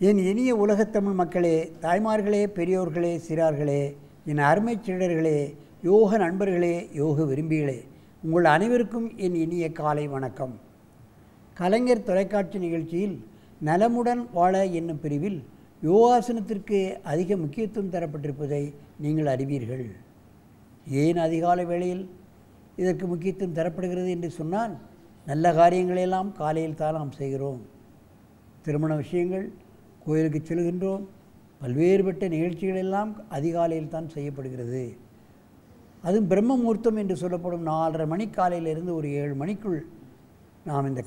என் இனிய உலகத்தமிழ் மக்களே, தாய்மார்களே, பெரியோர்களே, சிறார்களே, என் அருமைச் சீடர்களே, யோக நண்பர்களே, யோக விரும்பிகளே, உங்கள் அனைவருக்கும் என் இனிய காலை வணக்கம். கலைஞர் தொலைக்காட்சி நிகழ்ச்சியில் நலமுடன் வாழ என்னும் பிரிவில் யோகாசனத்திற்கு அதிக முக்கியத்துவம் தரப்பட்டிருப்பதை நீங்கள் அறிவீர்கள். ஏன் அதிகாலை வேளையில் இதற்கு முக்கியத்துவம் தரப்படுகிறது என்று சொன்னால், நல்ல காரியங்களெல்லாம் காலையில் தான் நாம் செய்கிறோம். திருமண விஷயங்கள், கோயிலுக்கு செல்கின்றோம், பல்வேறுபட்ட நிகழ்ச்சிகள் எல்லாம் அதிகாலையில் தான் செய்யப்படுகிறது. அதுவும் பிரம்ம முகூர்த்தம் என்று சொல்லப்படும் 4:30 மணி காலையிலிருந்து ஒரு 7 மணிக்குள் நாம் இந்த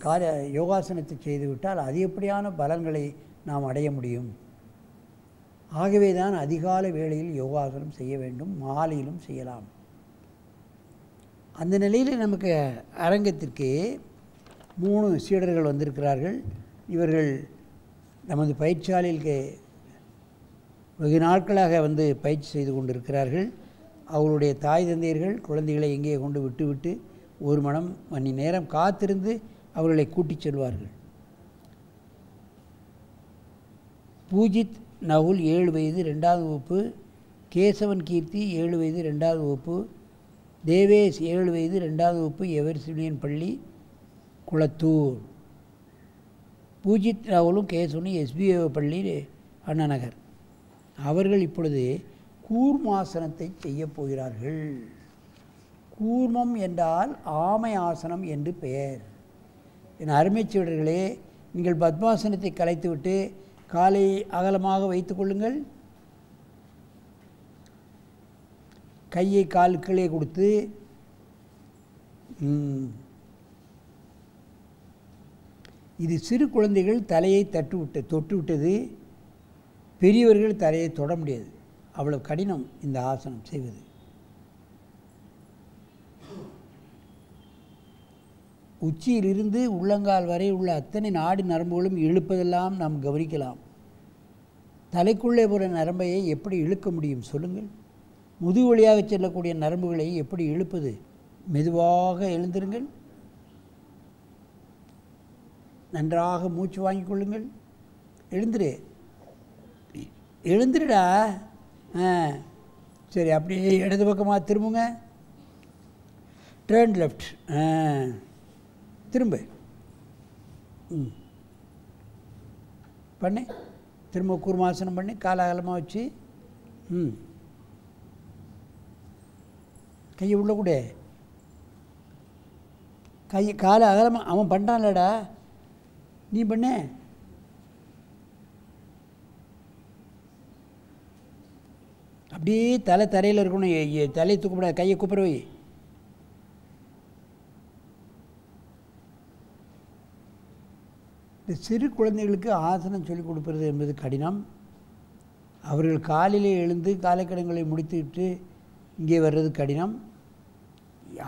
யோகாசனத்தை செய்துவிட்டால் அதிகப்படியான பலன்களை நாம் அடைய முடியும். ஆகவே தான் அதிகாலை வேளையில் யோகாசனம் செய்ய வேண்டும், மாலையிலும் செய்யலாம். அந்த நிலையில் நமக்கு அரங்கத்திற்கு 3 சீடர்கள் வந்திருக்கிறார்கள். இவர்கள் நமது பயிற்சியாளர்களுக்கு வெகு நாட்களாக வந்து பயிற்சி செய்து கொண்டிருக்கிறார்கள். அவர்களுடைய தாய் தந்தையர்கள் குழந்தைகளை எங்கே கொண்டு விட்டுவிட்டு 1 மணி நேரம் காத்திருந்து அவர்களை கூட்டிச் செல்வார்கள். பூஜித் நகுல் 7 வயது 2வது வகுப்பு, கேசவன் கீர்த்தி 7 வயது 2வது வகுப்பு, தேவேஷ் 7 வயது 2வது வகுப்பு, எவர்சிலியன் பள்ளி, குளத்தூர். பூஜித் ராகுலும் கேசவனும் SBA பள்ளி, அண்ணா நகர். அவர்கள் இப்பொழுது கூர்மாசனத்தை செய்ய போகிறார்கள். கூர்மம் என்றால் ஆமை ஆசனம் என்று பெயர். என் அருமைச் சீடர்களே, நீங்கள் பத்மாசனத்தை கலைத்துவிட்டு காலை அகலமாக வைத்து கொள்ளுங்கள். கையை கால் கீழே கொடுத்து இது சிறு குழந்தைகள் தலையை தொட்டு விட்டது. பெரியவர்கள் தலையை தொட முடியாது, அவ்வளவு கடினம் இந்த ஆசனம் செய்வது. உச்சியிலிருந்து உள்ளங்கால் வரை உள்ள அத்தனை நாடி நரம்புகளும் இழுப்பதெல்லாம் நாம் கவனிக்கலாம். தலைக்குள்ளே போகிற நரம்பையை எப்படி இழுக்க முடியும் சொல்லுங்கள்? முதுகு வழியாக செல்லக்கூடிய நரம்புகளை எப்படி இழுப்பது? மெதுவாக எழுந்திருங்கள், நன்றாக மூச்சு வாங்கி கொள்ளுங்கள். எழுந்துருடா. சரி, அப்படியே இடது பக்கமாக திரும்புங்க. Turn left. திரும்ப பண்ணு. திரும்ப கூர்மாசனம் பண்ணி காலை அகலமாக வச்சு கையை உள்ள கூட. காலை அகலமாக அவன் பண்ணுறான்லடா, நீ பண்ண. அப்படியே தலை தரையில் இருக்கணும், தலையை தூக்கப்படாது, கையை கூப்பிட வை. இந்த சிறு குழந்தைகளுக்கு ஆசனம் சொல்லிக் கொடுப்பது என்பது கடினம். அவர்கள் காலையிலே எழுந்து காலைக்கடன்களை முடித்துவிட்டு இங்கே வர்றது கடினம்.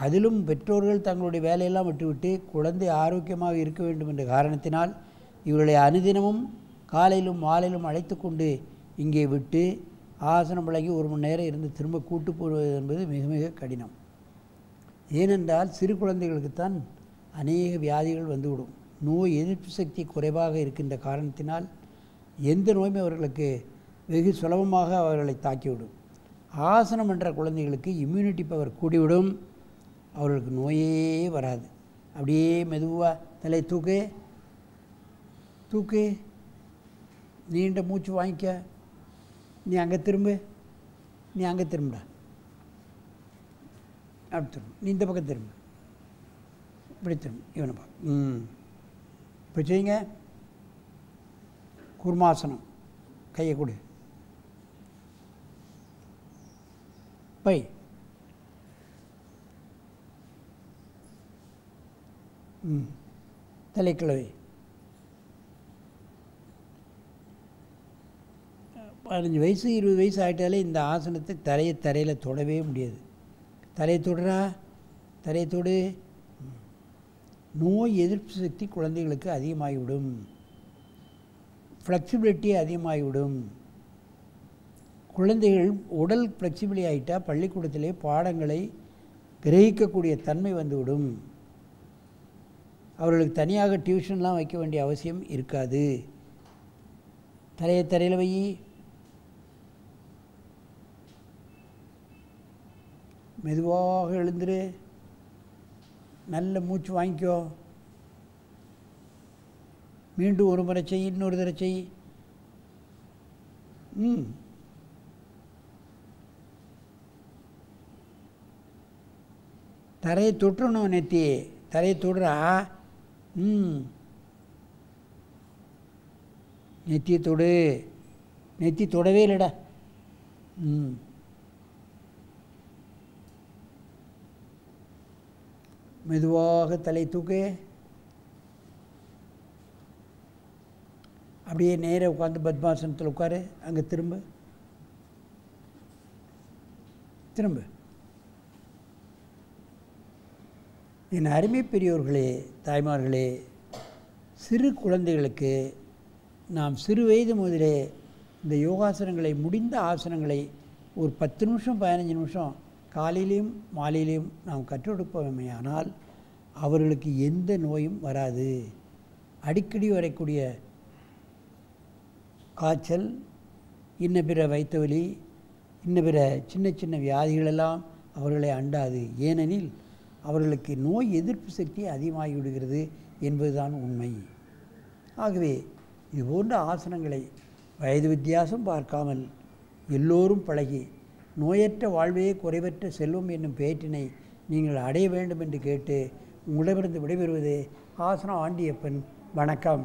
அதிலும் பெற்றோர்கள் தங்களுடைய வேலையெல்லாம் விட்டுவிட்டு குழந்தை ஆரோக்கியமாக இருக்க வேண்டும் என்ற காரணத்தினால் இவர்களை அனுதினமும் காலையிலும் மாலையிலும் அழைத்து கொண்டு இங்கே விட்டு ஆசனம் பழகி 1 மணி நேரம் இருந்து திரும்ப கூட்டு போடுவது என்பது மிக மிக கடினம். ஏனென்றால் சிறு குழந்தைகளுக்குத்தான் அநேக வியாதிகள் வந்துவிடும். நோய் எதிர்ப்பு சக்தி குறைவாக இருக்கின்ற காரணத்தினால் எந்த நோயுமே அவர்களுக்கு வெகு சுலபமாக அவர்களை தாக்கிவிடும். ஆசனம் என்ற குழந்தைகளுக்கு இம்யூனிட்டி பவர் கூடிவிடும், அவர்களுக்கு நோயே வராது. அப்படியே மெதுவாக தலை தூக்கு, நீண்ட மூச்சு வாங்கிக்க. நீ அங்கே திரும்புடா, அப்படி திரும்ப. நீ இந்த பக்கம் திரும்ப, இப்படி திரும்ப. இவனை பார்க்க. இப்போ செய்யுங்க கூர்மாசனம். கையை கொடு, பை. தலைக்கிழவை 15 வயசு 20 வயசு ஆகிட்டாலே இந்த ஆசனத்தை தரையில் தொடவே முடியாது. தலையை தொடு. நோய் எதிர்ப்பு சக்தி குழந்தைகளுக்கு அதிகமாகிவிடும், ஃப்ளெக்சிபிலிட்டி அதிகமாகிவிடும். குழந்தைகள் உடல் ஃப்ளெக்சிபிலிட்டி ஆகிட்டால் பள்ளிக்கூடத்திலே பாடங்களை கிரகிக்கக்கூடிய தன்மை வந்துவிடும். அவர்களுக்கு தனியாக டியூஷன்லாம் வைக்க வேண்டிய அவசியம் இருக்காது. தலையை தரையில் வை. மெதுவாக எழுந்துரு. நல்ல மூச்சு வாங்கிக்கோ. மீண்டும் ஒரு முறை செய், இன்னொரு தடவை செய். தரையை தொட்டுறணும். நெத்தி தரையை தொடுறா. நெத்தியை தொடு. நெத்தி தொடவே இல்லைடா. மெதுவாக தலை தூக்கு. அப்படியே நேராக உட்காந்து பத்மாசனத்தில் உட்காரு. அங்கே திரும்ப திரும்ப. என் அருமை பெரியோர்களே, தாய்மார்களே, சிறு குழந்தைகளுக்கு நாம் சிறு வயது முதலே இந்த யோகாசனங்களை, முடிந்த ஆசனங்களை ஒரு 10 நிமிஷம் 15 நிமிஷம் காலையிலையும் மாலையிலையும் நாம் கற்றுக் கொடுப்போமேயானால் அவர்களுக்கு எந்த நோயும் வராது. அடிக்கடி வரக்கூடிய காய்ச்சல், இன்ன பிற வயிற்று வலி, இன்ன பிற சின்ன சின்ன வியாதிகளெல்லாம் அவர்களை அண்டாது. ஏனெனில் அவர்களுக்கு நோய் எதிர்ப்பு சக்தி அதிகமாகிவிடுகிறது என்பதுதான் உண்மை. ஆகவே இதுபோன்ற ஆசனங்களை வயது வித்தியாசம் பார்க்காமல் எல்லோரும் பழகி நோயற்ற வாழ்வே குறைவற்ற செல்வம் என்னும் பேற்றினை நீங்கள் அடைய வேண்டும் என்று கேட்டு உங்களிடமிருந்து விடைபெறுவது ஆசனம் ஆண்டியப்பன். வணக்கம்.